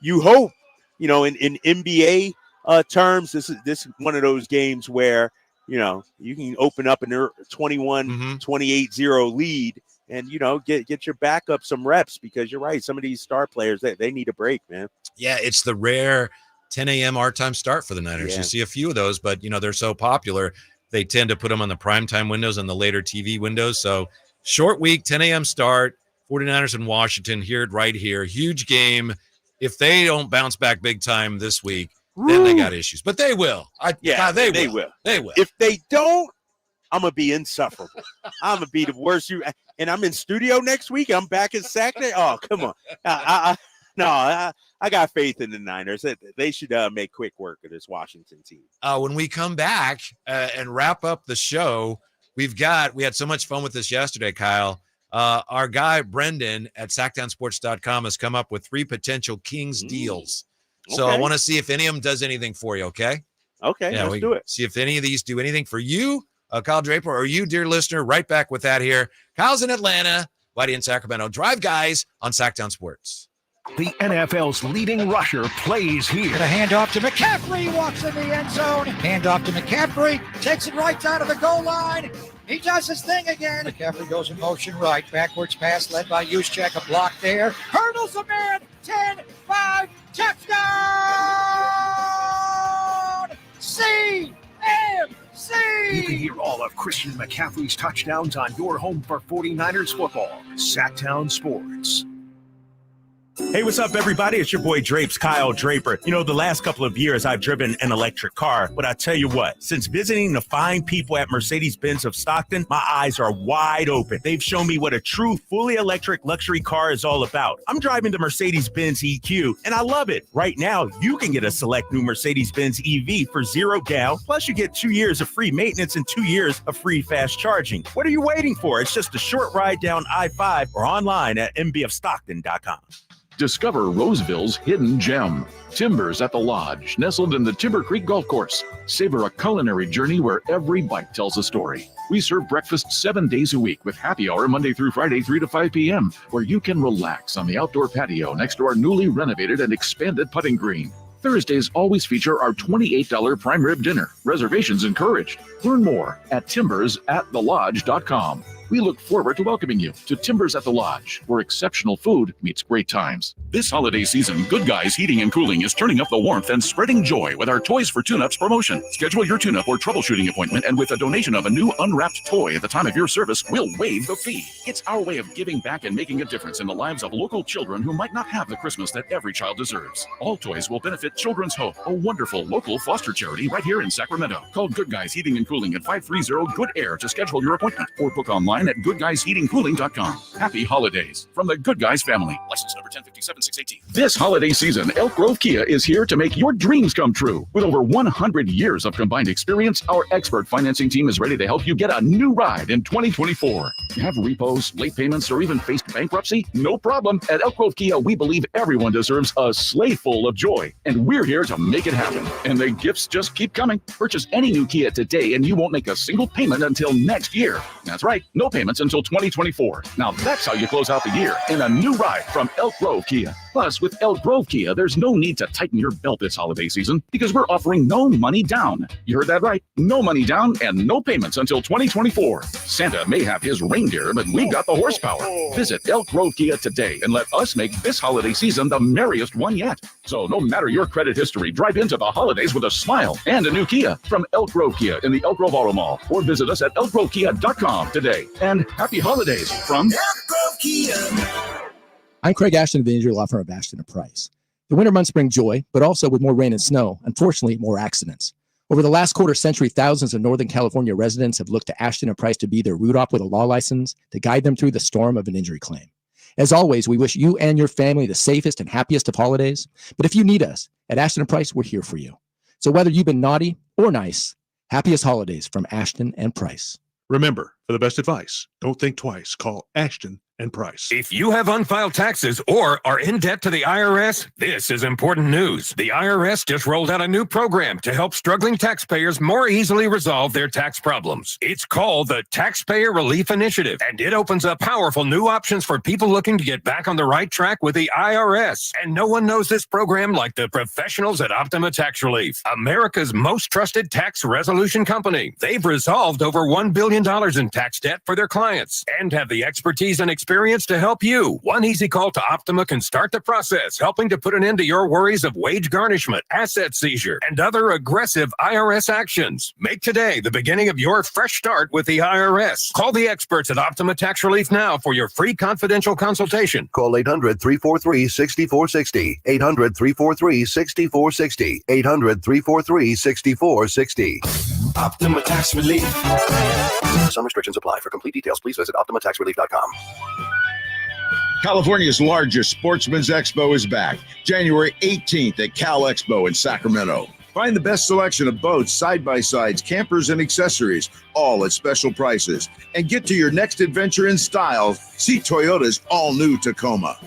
you hope, in NBA terms, this is one of those games where, you can open up a 21-28-0 lead and, get your backup some reps, because you're right. Some of these star players, they need a break, man. Yeah, it's the rare 10 a.m. our time start for the Niners. Yeah. You see a few of those, but, they're so popular. They tend to put them on the primetime windows and the later TV windows. So short week, 10 a.m. start, 49ers in Washington right here. Huge game. If they don't bounce back big time this week, then they got issues. But they will. They will. If they don't, I'm going to be insufferable. I'm going to be the worst. And I'm in studio next week. I'm back in Sactown. Oh, come on. I got faith in the Niners. They should make quick work of this Washington team. When we come back and wrap up the show, we had so much fun with this yesterday, Kyle. Our guy, Brendan, at SactownSports.com has come up with 3 potential Kings deals. So I want to see if any of them does anything for you, okay? Okay, let's do it. See if any of these do anything for you, Kyle Draper, or you, dear listener. Right back with that here. Kyle's in Atlanta, Whitey in Sacramento. Drive Guys on Sactown Sports. The NFL's leading rusher plays here. The handoff to McCaffrey, walks in the end zone. Handoff to McCaffrey, takes it right down to the goal line. He does his thing again. McCaffrey goes in motion right. Backwards pass led by Juszczyk. A block there. Hurdles a man. 10, 5, touchdown! CMC! You can hear all of Christian McCaffrey's touchdowns on your home for 49ers football. Sactown Sports. Hey, what's up, everybody? It's your boy Drapes, Kyle Draper. The last couple of years I've driven an electric car, but I tell you what, since visiting the fine people at Mercedes-Benz of Stockton, my eyes are wide open. They've shown me what a true fully electric luxury car is all about. I'm driving the Mercedes-Benz EQ, and I love it. Right now, you can get a select new Mercedes-Benz EV for $0 down, plus you get 2 years of free maintenance and 2 years of free fast charging. What are you waiting for? It's just a short ride down I-5 or online at mbofstockton.com. Discover Roseville's hidden gem, Timbers at the Lodge, nestled in the Timber Creek Golf Course. Savor a culinary journey where every bite tells a story. We serve breakfast 7 days a week with happy hour Monday through Friday, 3 to 5 p.m., where you can relax on the outdoor patio next to our newly renovated and expanded putting green. Thursdays always feature our $28 prime rib dinner. Reservations encouraged. Learn more at timbersatTheLodge.com. We look forward to welcoming you to Timbers at the Lodge, where exceptional food meets great times. This holiday season, Good Guys Heating and Cooling is turning up the warmth and spreading joy with our Toys for Tune-Ups promotion. Schedule your tune-up or troubleshooting appointment, and with a donation of a new unwrapped toy at the time of your service, we'll waive the fee. It's our way of giving back and making a difference in the lives of local children who might not have the Christmas that every child deserves. All toys will benefit Children's Hope, a wonderful local foster charity right here in Sacramento. Call Good Guys Heating and Cooling at 530-GOOD-AIR to schedule your appointment, or book online at goodguysheatingcooling.com. Happy holidays from the Good Guys family. License number 1057-618. This holiday season, Elk Grove Kia is here to make your dreams come true. With over 100 years of combined experience, our expert financing team is ready to help you get a new ride in 2024. You have repos, late payments, or even faced bankruptcy? No problem. At Elk Grove Kia, we believe everyone deserves a sleigh full of joy, and we're here to make it happen. And the gifts just keep coming. Purchase any new Kia today, and you won't make a single payment until next year. That's right, no payments until 2024. Now that's how you close out the year in a new ride from Elk Grove Kia. Plus, with Elk Grove Kia, there's no need to tighten your belt this holiday season because we're offering no money down. You heard that right. No money down and no payments until 2024. Santa may have his reindeer, but we've got the horsepower. Visit Elk Grove Kia today and let us make this holiday season the merriest one yet. So no matter your credit history, drive into the holidays with a smile and a new Kia from Elk Grove Kia in the Elk Grove Auto Mall, or visit us at elkgrovekia.com today. And happy holidays from Elk Grove Kia. I'm Craig Ashton of the injury law firm of Ashton & Price. The winter months bring joy, but also with more rain and snow, unfortunately, more accidents. Over the last quarter century, thousands of Northern California residents have looked to Ashton & Price to be their root op with a law license to guide them through the storm of an injury claim. As always, we wish you and your family the safest and happiest of holidays. But if you need us at Ashton and Price, we're here for you. So whether you've been naughty or nice, happiest holidays from Ashton and Price. Remember, for the best advice, don't think twice. Call Ashton and Price. If you have unfiled taxes or are in debt to the IRS, this is important news. The IRS just rolled out a new program to help struggling taxpayers more easily resolve their tax problems. It's called the Taxpayer Relief Initiative, and it opens up powerful new options for people looking to get back on the right track with the IRS. And no one knows this program like the professionals at Optima Tax Relief, America's most trusted tax resolution company. They've resolved over $1 billion in tax debt for their clients and have the expertise and experience to help you. One easy call to Optima can start the process, helping to put an end to your worries of wage garnishment, asset seizure, and other aggressive IRS actions. Make today the beginning of your fresh start with the IRS. Call the experts at Optima Tax Relief now for your free confidential consultation. Call 800-343-6460. 800-343-6460. 800-343-6460. Optima Tax Relief. Some restrictions apply. For complete details, please visit OptimaTaxRelief.com. California's largest sportsman's expo is back, January 18th at Cal Expo in Sacramento. Find the best selection of boats, side-by-sides, campers, and accessories, all at special prices. And get to your next adventure in style. See Toyota's all-new Tacoma.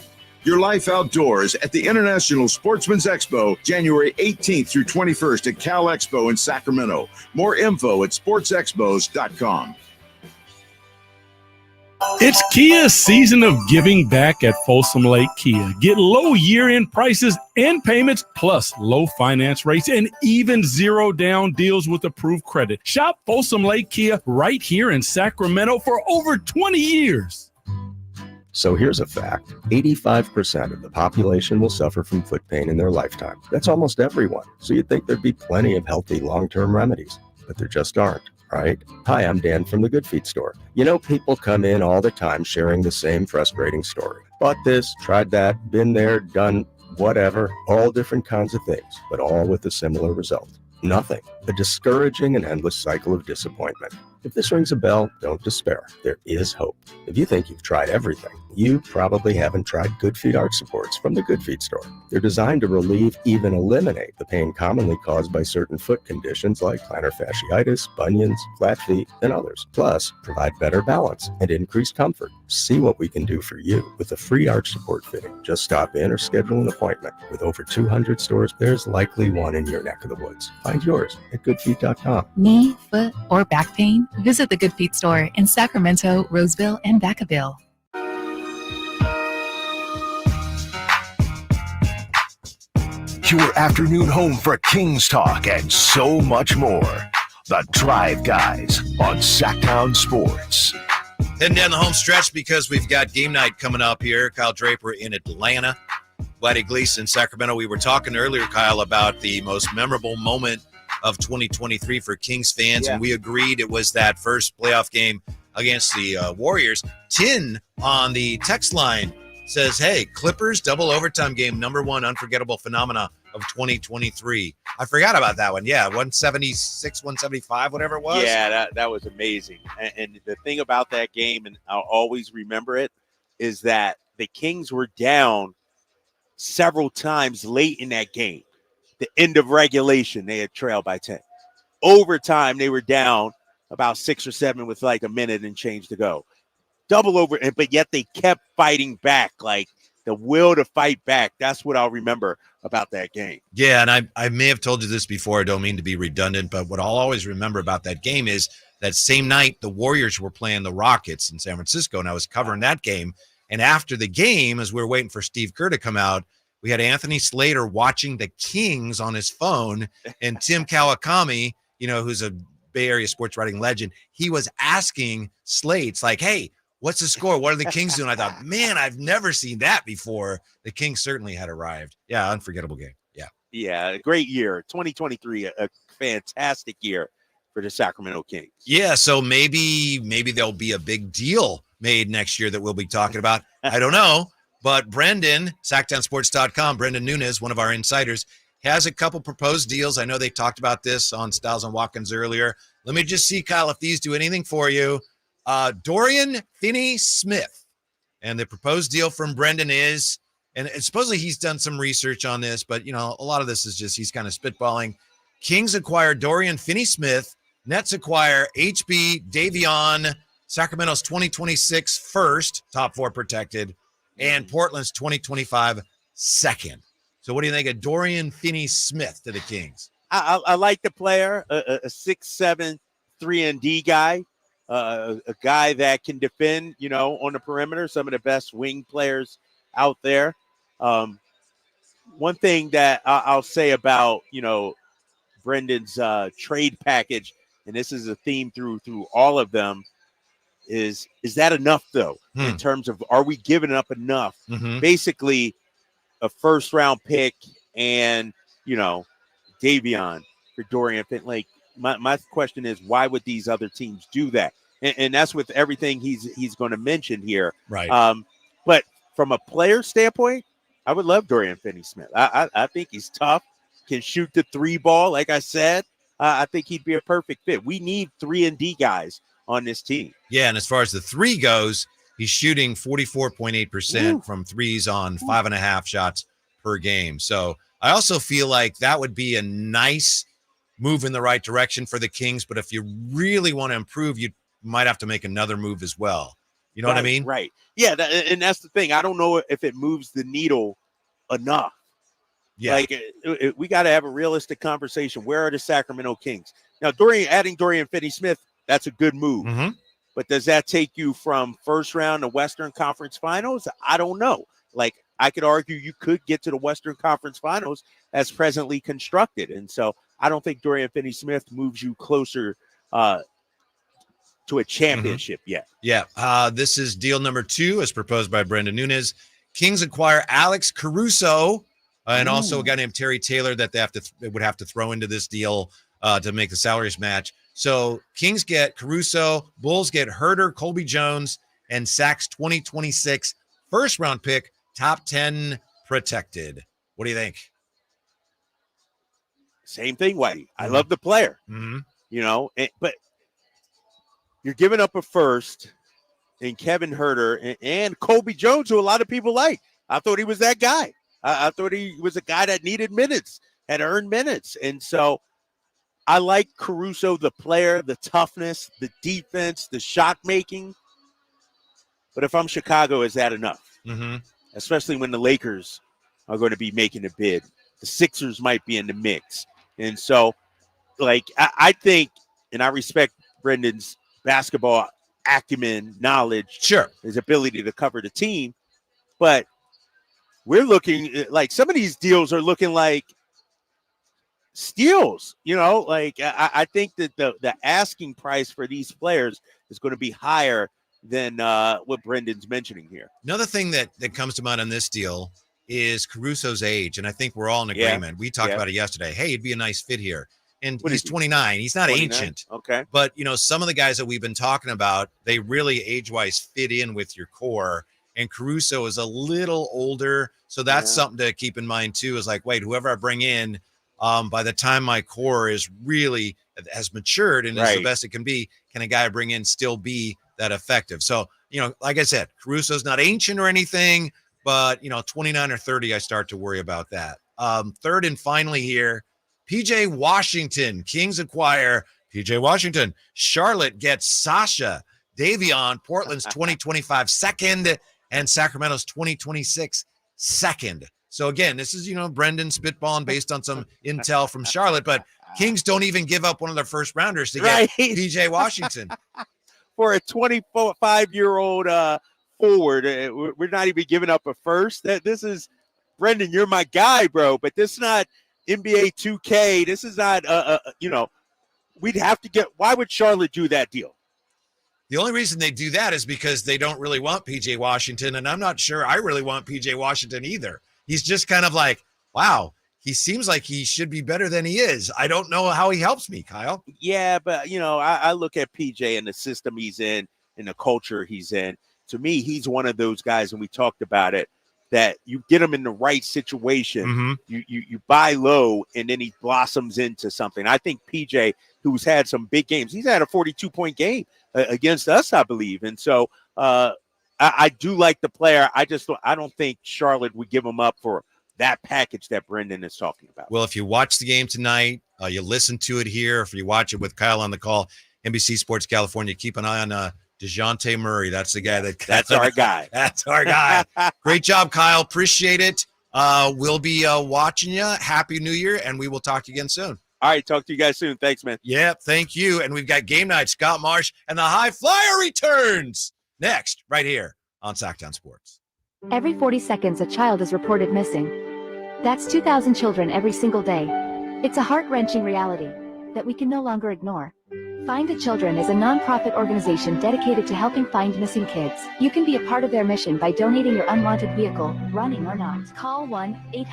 Your life outdoors at the International Sportsman's Expo, January 18th through 21st at Cal Expo in Sacramento. More info at sportsexpos.com. It's Kia's season of giving back at Folsom Lake Kia. Get low year-end prices and payments, plus low finance rates and even zero down deals with approved credit. Shop Folsom Lake Kia right here in Sacramento for over 20 years. So here's a fact. 85% of the population will suffer from foot pain in their lifetime. That's almost everyone. So you'd think there'd be plenty of healthy long-term remedies, but there just aren't. Right? Hi, I'm Dan from the Good Feet store. You know, people come in all the time sharing the same frustrating story. Bought this, tried that, been there, done whatever, all different kinds of things, but all with a similar result. Nothing. A discouraging and endless cycle of disappointment. If this rings a bell, don't despair. There is hope. If you think you've tried everything, you probably haven't tried Good Feet arch supports from the Good Feet store. They're designed to relieve, even eliminate, the pain commonly caused by certain foot conditions like plantar fasciitis, bunions, flat feet, and others. Plus, provide better balance and increased comfort. See what we can do for you with a free arch support fitting. Just stop in or schedule an appointment. With over 200 stores, there's likely one in your neck of the woods. Find yours at goodfeet.com. Knee, foot, or back pain? Visit the Good Feet store in Sacramento, Roseville, and Vacaville. Your afternoon home for Kings Talk and so much more. The Drive Guys on Sactown Sports. Heading down the home stretch because we've got game night coming up here. Kyle Draper in Atlanta, Vladdy Gleason, Sacramento. We were talking earlier, Kyle, about the most memorable moment of 2023 for Kings fans, and we agreed it was that first playoff game against the Warriors. Tin on the text line says, hey, Clippers double overtime game, number one unforgettable phenomena of 2023. I forgot about that one. Yeah, 176, 175, whatever it was. Yeah, that was amazing. And the thing about that game, and I'll always remember it, is that the Kings were down several times late in that game. The end of regulation, they had trailed by 10. Overtime, they were down about 6 or 7 with like a minute and change to go. Double over, but yet they kept fighting back, like the will to fight back. That's what I'll remember about that game. Yeah, and I may have told you this before. I don't mean to be redundant, but what I'll always remember about that game is that same night the Warriors were playing the Rockets in San Francisco, and I was covering that game. And after the game, as we were waiting for Steve Kerr to come out, we had Anthony Slater watching the Kings on his phone, and Tim Kawakami, you know, who's a Bay Area sports writing legend, he was asking Slates like, hey, what's the score? What are the Kings doing? I thought, man, I've never seen that before. The Kings certainly had arrived. Yeah, unforgettable game. Yeah. Yeah, a great year. 2023, a fantastic year for the Sacramento Kings. Yeah, so maybe there'll be a big deal made next year that we'll be talking about. I don't know. But Brendan, SactownSports.com, Brendan Nunes, one of our insiders, has a couple proposed deals. I know they talked about this on Styles and Watkins earlier. Let me just see, Kyle, if these do anything for you. Dorian Finney-Smith And the proposed deal from Brendan is, and supposedly he's done some research on this, but, you know, a lot of this is just he's kind of spitballing. Kings acquire Dorian Finney-Smith. Nets acquire HB, Davion, Sacramento's 2026 first, top 4 protected, and Portland's 2025 second. So what do you think of Dorian Finney-Smith to the Kings? I like the player, a 6'7", 3-and-D guy, a guy that can defend, you know, on the perimeter, some of the best wing players out there. One thing that I'll say about, you know, Brendan's trade package, and this is a theme through all of them, is that enough, though, in terms of are we giving up enough? Basically, a first-round pick and, you know, Davion for Dorian Finn. Like, my question is, why would these other teams do that? And that's with everything he's going to mention here. Right. But from a player standpoint, I would love Dorian Finney-Smith. I think he's tough, can shoot the 3 ball. Like I said, I think he'd be a perfect fit. We need 3-and-D guys on this team. Yeah, and as far as the 3 goes, he's shooting 44.8% from threes on 5.5 shots per game. So I also feel like that would be a nice move in the right direction for the Kings. But if you really want to improve, you might have to make another move as well. You know what I mean? Right. Yeah, and that's the thing. I don't know if it moves the needle enough. Yeah. Like, we got to have a realistic conversation. Where are the Sacramento Kings? Now, adding Dorian Finney-Smith, that's a good move. But does that take you from first round to Western Conference Finals? I don't know. Like, I could argue you could get to the Western Conference Finals as presently constructed. And so I don't think Dorian Finney-Smith moves you closer to a championship yet. Yeah. This is deal number 2 as proposed by Brendan Nunes. Kings acquire Alex Caruso and also a guy named Terry Taylor that they would have to throw into this deal to make the salaries match. So Kings get Caruso, Bulls get Herter, Colby Jones, and Sacks 2026 first round pick, top 10 protected. What do you think? Same thing, Whitey. I love the player, you know, but you're giving up a first in Kevin Herter and Colby Jones, who a lot of people like. I thought he was that guy. I thought he was a guy that needed minutes, had earned minutes. And so I like Caruso, the player, the toughness, the defense, the shot making. But if I'm Chicago, is that enough? Especially when the Lakers are going to be making a bid. The Sixers might be in the mix. And so, like, I think, and I respect Brendan's basketball acumen, knowledge, his ability to cover the team. But we're looking like some of these deals are looking like steals, you know, like I think that the asking price for these players is going to be higher than what Brendan's mentioning here. Another thing that comes to mind on this deal is Caruso's age. And I think we're all in agreement. We talked about it yesterday. Hey, it'd be a nice fit here. And he's 29. He's not 29? ancient. Okay. But, you know, some of the guys that we've been talking about, they really age-wise fit in with your core. And Caruso is a little older. So that's something to keep in mind, too, is like, wait, whoever I bring in, by the time my core is really has matured and is the best it can be, can a guy I bring in still be that effective? So, you know, like I said, Caruso's not ancient or anything, but, you know, 29 or 30, I start to worry about that. Third and finally here, PJ Washington. Kings acquire PJ Washington. Charlotte gets Sasha Davion, Portland's 2025 second, and Sacramento's 2026 second. So again, this is, you know, Brendan spitballing based on some intel from Charlotte, but Kings don't even give up one of their first rounders to get PJ Washington. For a 25-year-old forward, we're not even giving up a first. This is, Brendan, you're my guy, bro, but this is not NBA 2K. This is not, you know, we'd have to get, why would Charlotte do that deal? The only reason they do that is because they don't really want PJ Washington, and I'm not sure I really want PJ Washington either. He's just kind of like, wow, he seems like he should be better than he is. I don't know how he helps me, Kyle. Yeah, but, you know, I look at PJ and the system he's in and the culture he's in. To me, he's one of those guys, and we talked about it, that you get him in the right situation, you buy low, and then he blossoms into something. I think PJ, who's had some big games, he's had a 42-point game against us, I believe. And so I I do like the player. I don't think Charlotte would give him up for that package that Brendan is talking about. Well, if you watch the game tonight, you listen to it here, if you watch it with Kyle on the call, NBC Sports California, keep an eye on DeJounte Murray. That's the guy that's our guy. That's our guy. Great job, Kyle. Appreciate it. We'll be watching you. Happy New Year, and we will talk to you again soon. All right, talk to you guys soon. Thanks, man. Yeah, thank you. And we've got Game Night. Scott Marsh and the High Flyer returns next, right here on Sactown Sports. Every 40 seconds, a child is reported missing. That's 2,000 children every single day. It's a heart-wrenching reality that we can no longer ignore. Find the Children is a nonprofit organization dedicated to helping find missing kids. You can be a part of their mission by donating your unwanted vehicle, running or not. Call 1-800